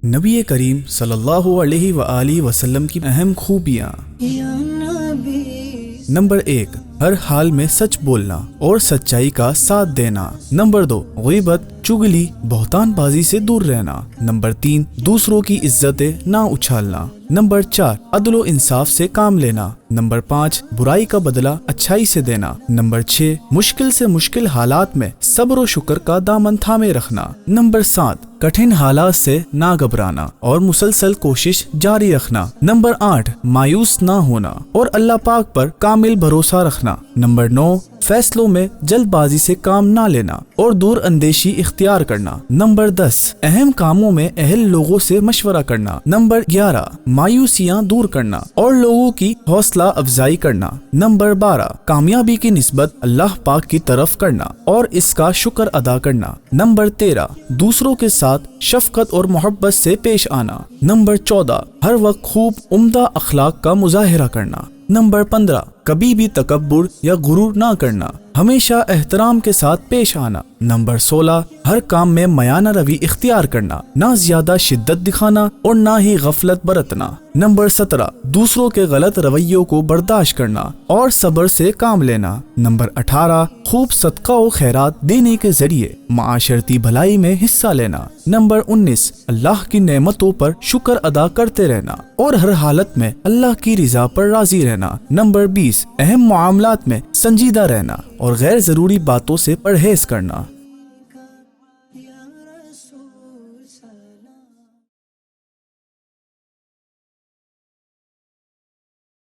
نبی کریم صلی اللہ علیہ وآلہ وسلم کی اہم خوبیاں۔ نمبر 1، ہر حال میں سچ بولنا اور سچائی کا ساتھ دینا۔ نمبر 2، غیبت، چغلی، بہتان بازی سے دور رہنا۔ نمبر 3، دوسروں کی عزتیں نہ اچھالنا۔ نمبر 4، عدل و انصاف سے کام لینا۔ نمبر 5، برائی کا بدلہ اچھائی سے دینا۔ نمبر 6، مشکل سے مشکل حالات میں صبر و شکر کا دامن تھامے رکھنا۔ نمبر 7، کٹھن حالات سے نہ گھبرانا اور مسلسل کوشش جاری رکھنا۔ نمبر 8، مایوس نہ ہونا اور اللہ پاک پر کامل بھروسہ رکھنا۔ نمبر 9، فیصلوں میں جلد بازی سے کام نہ لینا اور دور اندیشی اختیار کرنا۔ نمبر 10، اہم کاموں میں اہل لوگوں سے مشورہ کرنا۔ نمبر 11، مایوسیاں دور کرنا اور لوگوں کی حوصلہ افزائی کرنا۔ نمبر 12، کامیابی کی نسبت اللہ پاک کی طرف کرنا اور اس کا شکر ادا کرنا۔ نمبر 13، دوسروں کے ساتھ شفقت اور محبت سے پیش آنا۔ نمبر 14، ہر وقت خوب عمدہ اخلاق کا مظاہرہ کرنا۔ نمبر 15، کبھی بھی تکبر یا غرور نہ کرنا، ہمیشہ احترام کے ساتھ پیش آنا۔ نمبر 16، ہر کام میں میانہ روی اختیار کرنا، نہ زیادہ شدت دکھانا اور نہ ہی غفلت برتنا۔ نمبر 17، دوسروں کے غلط رویوں کو برداشت کرنا اور صبر سے کام لینا۔ نمبر 18، خوب صدقہ و خیرات دینے کے ذریعے معاشرتی بھلائی میں حصہ لینا۔ نمبر 19، اللہ کی نعمتوں پر شکر ادا کرتے رہنا اور ہر حالت میں اللہ کی رضا پر راضی رہنا۔ نمبر 20، اہم معاملات میں سنجیدہ رہنا اور غیر ضروری باتوں سے پرہیز کرنا۔